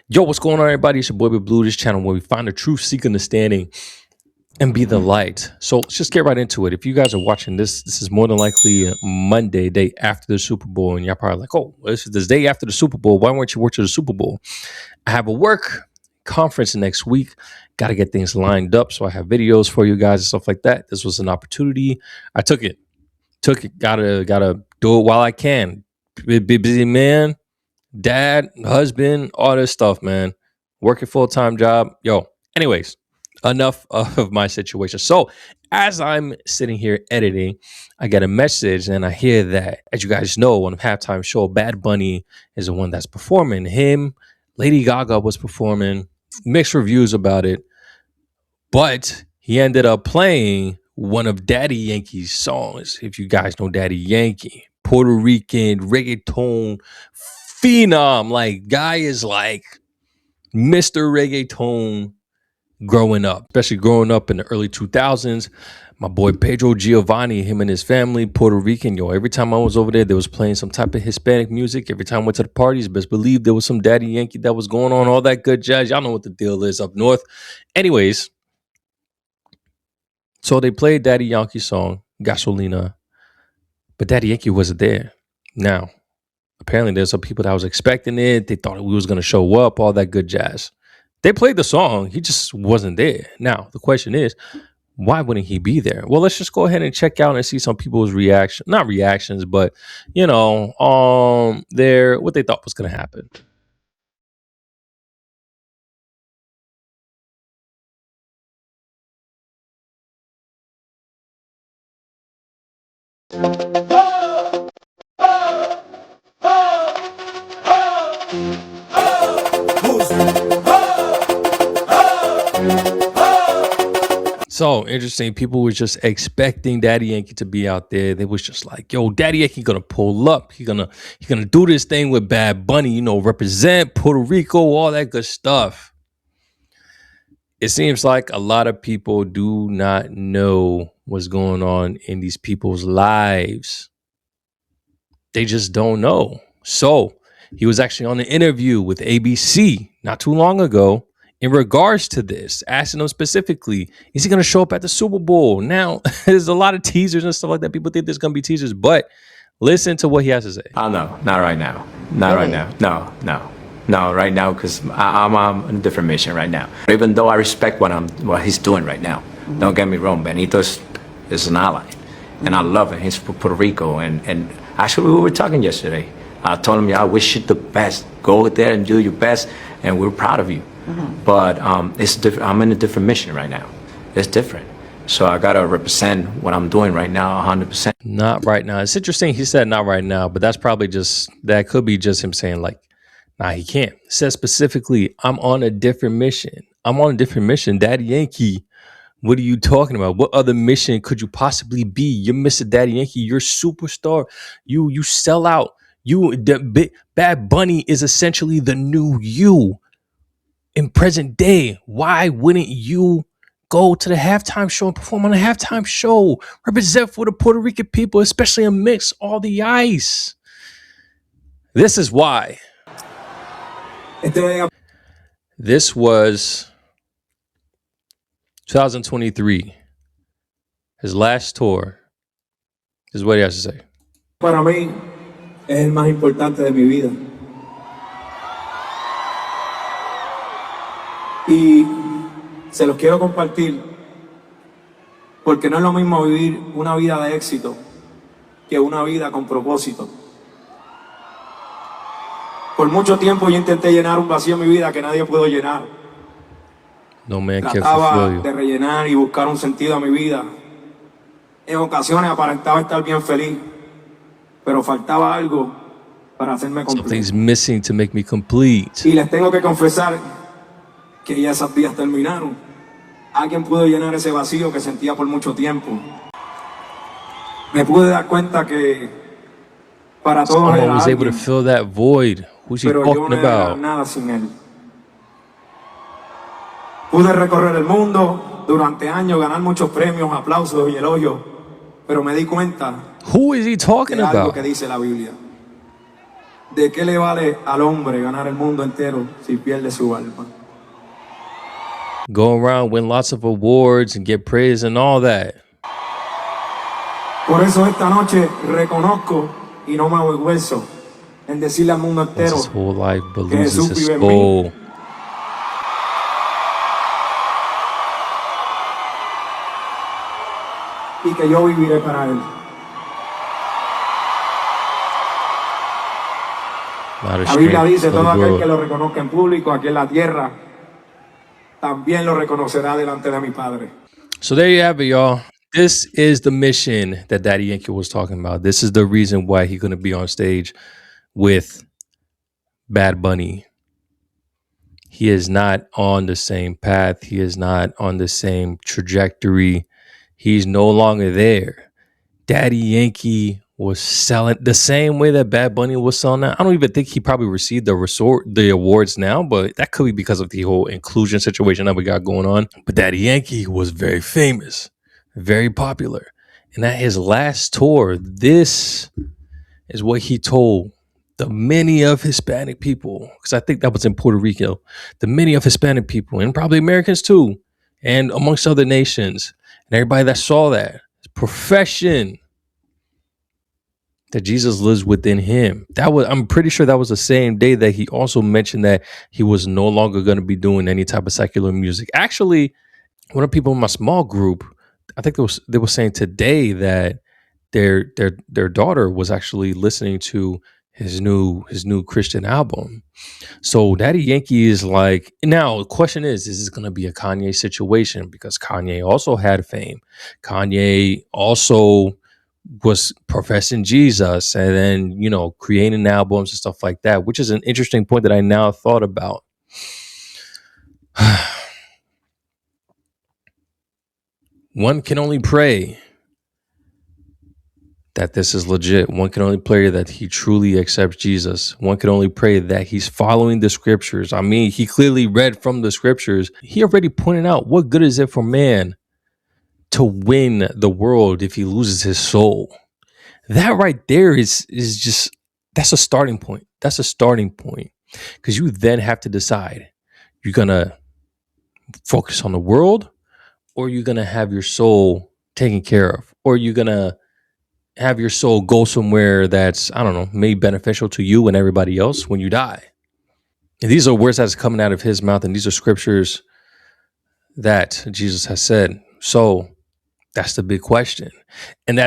Yo, what's going on, everybody? It's your boy Big Blue, this channel where we find the truth, seek understanding, and be the light. So let's just get right into it. If you guys are watching this, this is more than likely Monday, day after the Super Bowl, and y'all probably like, oh, this is this day after the Super Bowl. Why weren't you watching the Super Bowl? I have a work conference next week. Got to get things lined up, so I have videos for you guys and stuff like that. This was an opportunity. I took it. Gotta do it while I can. Busy man. Dad, husband, all this stuff, man. Working full-time job. Yo, anyways, enough of my situation. So as I'm sitting here editing, I get a message and I hear that, as you guys know, on the halftime show, Bad Bunny is the one that's performing. Him, Lady Gaga was performing, mixed reviews about it, but he ended up playing one of Daddy Yankee's songs. If you guys know Daddy Yankee, Puerto Rican reggaeton phenom. Like, guy is like Mr. Reggaeton growing up, especially growing up in the early 2000s. My boy Pedro Giovanni, him and his family, Puerto Rican. Yo, every time I was over there, they was playing some type of Hispanic music. Every time I went to the parties, best believe there was some Daddy Yankee that was going on, all that good jazz. Y'all know what the deal is up north. Anyways, so they played Daddy Yankee song, Gasolina, but Daddy Yankee wasn't there. Now, apparently there's some people that was expecting it. They thought we was going to show up, all that good jazz. They played the song. He just wasn't there. Now, the question is, why wouldn't he be there? Well, let's just go ahead and check out and see some people's reaction. Not reactions, but, you know, what they thought was going to happen. So interesting. People were just expecting Daddy Yankee to be out there. They was just like, yo, Daddy Yankee gonna pull up. He gonna do this thing with Bad Bunny, you know, represent Puerto Rico, all that good stuff. It seems like a lot of people do not know what's going on in these people's lives. They just don't know. So he was actually on an interview with ABC not too long ago in regards to this, asking them specifically, is he going to show up at the Super Bowl? Now, there's a lot of teasers and stuff like that. People think there's going to be teasers, but listen to what he has to say. Oh, no, not right now. Not right now. No, right now, because I'm on a different mission right now. Even though I respect what he's doing right now. Don't get me wrong, Benito is an ally, and I love him. He's from Puerto Rico, and actually we were talking yesterday. I told him, yeah, I wish you the best. Go there and do your best, and we're proud of you. But it's different. I'm in a different mission right now. It's different. So I got to represent what I'm doing right now 100%. Not right now. It's interesting. He said not right now, but that's probably that could be just him saying like, nah, he can't. It says specifically, I'm on a different mission. I'm on a different mission. Daddy Yankee, what are you talking about? What other mission could you possibly be? You're Mr. Daddy Yankee. You're a superstar. You sell out. Bad Bunny is essentially the new you. In present day, why wouldn't you go to the halftime show and perform on a halftime show? Represent for the Puerto Rican people, especially amidst all the ice. This is why. This was 2023. His last tour. This is what he has to say. Para mí es el más importante de mi vida. Y se los quiero compartir porque no es lo mismo vivir una vida de éxito que una vida con propósito. Por mucho tiempo yo intenté llenar un vacío en mi vida que nadie pudo llenar. No man can Trataba fulfill you. de rellenar y buscar un sentido a mi vida. En ocasiones aparentaba estar bien feliz, pero faltaba algo para hacerme completo. Something's missing to make me complete. Y les tengo que confesar que ya esos días terminaron. Alguien pudo llenar ese vacío que sentía por mucho tiempo. Me pude dar cuenta que para todos Someone era was able to alguien, fill that void. Who's he pero yo talking no era about? nada sin él. Pude recorrer el mundo durante años, ganar muchos premios, aplausos y elogios, pero me di cuenta Who is he talking de algo about? que dice la Biblia. ¿De qué le vale al hombre ganar el mundo entero si pierde su alma? Go around, win lots of awards, and get praise and all that. Por eso esta noche reconozco y no me avergüenzo en decirle al mundo Lost entero his whole life, but que loses Jesús his vive en mí soul. y que yo viviré para Él. Not La Biblia ashamed dice, of todo the aquel que world. lo reconozca en público aquí en la tierra, también lo reconocerá delante de mi Padre. So there you have it, y'all. This is the mission that Daddy Yankee was talking about. This is the reason why he's going to be on stage with Bad Bunny. He is not on the same path. He is not on the same trajectory. He's no longer there. Daddy Yankee was selling the same way that Bad Bunny was selling that. I don't even think he probably received the awards now, but that could be because of the whole inclusion situation that we got going on. But Daddy Yankee was very famous, very popular. And at his last tour, this is what he told the many of Hispanic people, because I think that was in Puerto Rico, the many of Hispanic people, and probably Americans too, and amongst other nations, and everybody that saw that profession that Jesus lives within him. I'm pretty sure that was the same day that he also mentioned that he was no longer going to be doing any type of secular music. Actually, one of the people in my small group, I think they were saying today that their daughter was actually listening to his new Christian album. So Daddy Yankee is like, now the question is this going to be a Kanye situation? Because Kanye also had fame. Kanye also was professing Jesus and then, creating albums and stuff like that, which is an interesting point that I now thought about. One can only pray that this is legit. One can only pray that he truly accepts Jesus. One can only pray that he's following the scriptures. I mean, he clearly read from the scriptures. He already pointed out, what good is it for man to win the world if he loses his soul? That right there is just, that's a starting point. That's a starting point. Because you then have to decide, you're going to focus on the world, or you're going to have your soul taken care of, or you're going to have your soul go somewhere that's, I don't know, maybe beneficial to you and everybody else when you die. And these are words that's coming out of his mouth, and these are scriptures that Jesus has said. So that's the big question. And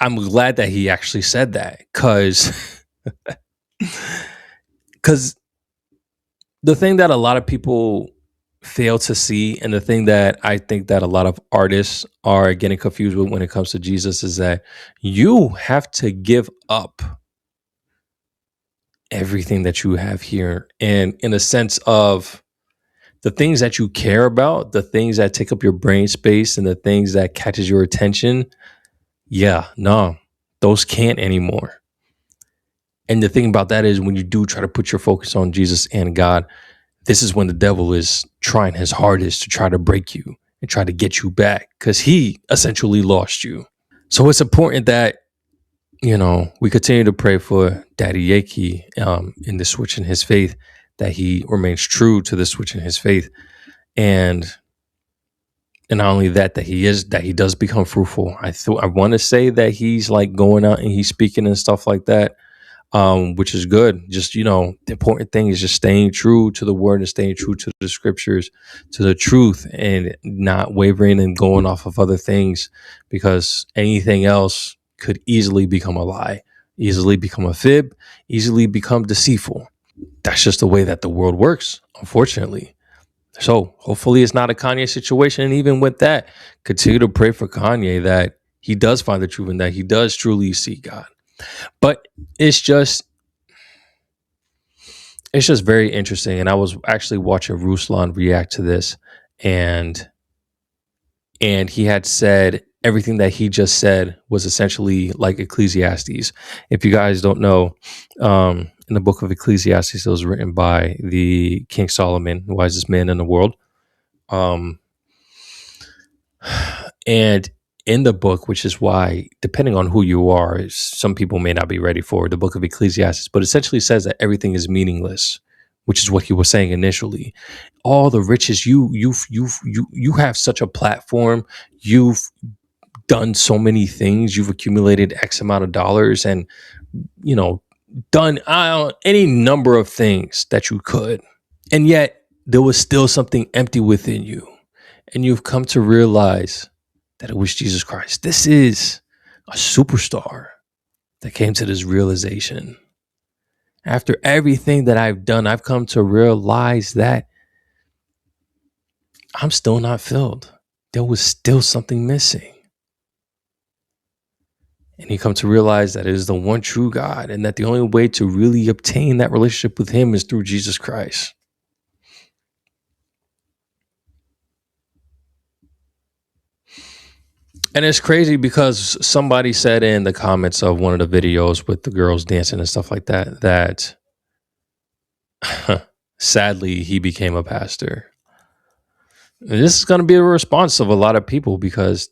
I'm glad that he actually said that, because the thing that a lot of people fail to see, and the thing that I think that a lot of artists are getting confused with when it comes to Jesus, is that you have to give up everything that you have here. And in a sense of the things that you care about, the things that take up your brain space, and the things that catches your attention, those can't anymore. And the thing about that is, when you do try to put your focus on Jesus and God, this is when the devil is trying his hardest to try to break you and try to get you back, because he essentially lost you. So it's important that, we continue to pray for Daddy Yankee in the switch in his faith, that he remains true to the switch in his faith. And not only that he does become fruitful. I want to say that he's like going out and he's speaking and stuff like that. Which is good. Just, the important thing is just staying true to the word and staying true to the scriptures, to the truth, and not wavering and going off of other things, because anything else could easily become a lie, easily become a fib, easily become deceitful. That's just the way that the world works, unfortunately. So hopefully it's not a Kanye situation. And even with that, continue to pray for Kanye that he does find the truth and that he does truly see God. But it's just very interesting. And I was actually watching Ruslan react to this, and he had said everything that he just said was essentially like Ecclesiastes. If you guys don't know, in the book of Ecclesiastes, it was written by the King Solomon, wisest man in the world. And in the book, which is why, depending on who you are, some people may not be ready for the book of Ecclesiastes, but essentially says that everything is meaningless, which is what he was saying initially. All the riches, you have such a platform, you've done so many things, you've accumulated X amount of dollars, and done any number of things that you could, and yet there was still something empty within you, and you've come to realize that it was Jesus Christ. This is a superstar that came to this realization. After everything that I've done, I've come to realize that I'm still not filled. There was still something missing. And he come to realize that it is the one true God, and that the only way to really obtain that relationship with him is through Jesus Christ. And it's crazy because somebody said in the comments of one of the videos with the girls dancing and stuff like that, that sadly he became a pastor. And this is going to be a response of a lot of people because,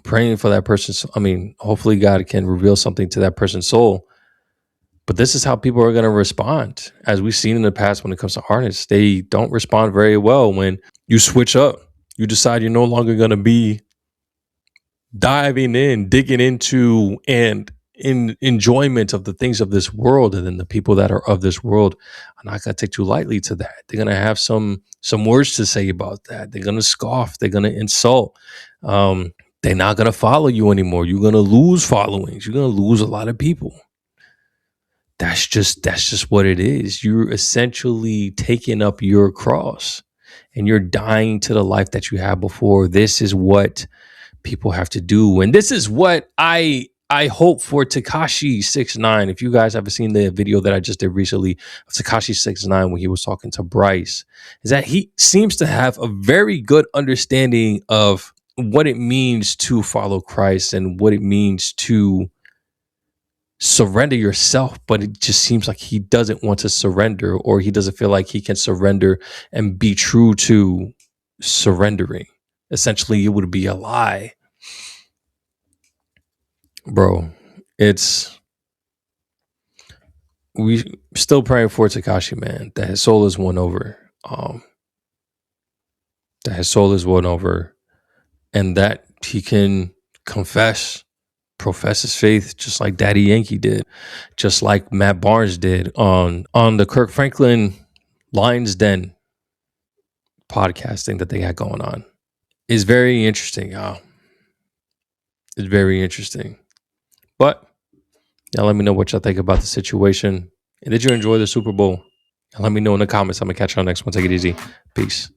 praying for that person's, hopefully God can reveal something to that person's soul. But this is how people are going to respond. As we've seen in the past when it comes to artists, they don't respond very well when you switch up. You decide you're no longer going to be digging into and in enjoyment of the things of this world, and then the people that are of this world are not going to take too lightly to that. They're going to have some words to say about that. They're going to scoff. They're going to insult. They're not going to follow you anymore. You're going to lose followings. You're going to lose a lot of people. That's just what it is. You're essentially taking up your cross and you're dying to the life that you had before. This is what people have to do. And this is what I hope for Tekashi 6ix9ine. If you guys haven't seen the video that I just did recently of Tekashi 6ix9ine when he was talking to Bryce, is that he seems to have a very good understanding of what it means to follow Christ and what it means to surrender yourself, but it just seems like he doesn't want to surrender, or he doesn't feel like he can surrender and be true to surrendering. Essentially, it would be a lie. Bro, we still praying for Tekashi, man, that his soul is won over. That his soul is won over, and that he can profess his faith just like Daddy Yankee did, just like Matt Barnes did on the Kirk Franklin Lions Den podcasting that they got going on. It's very interesting, y'all. It's very interesting. But y'all let me know what y'all think about the situation. And did you enjoy the Super Bowl? Let me know in the comments. I'm going to catch y'all next one. Take it easy. Peace.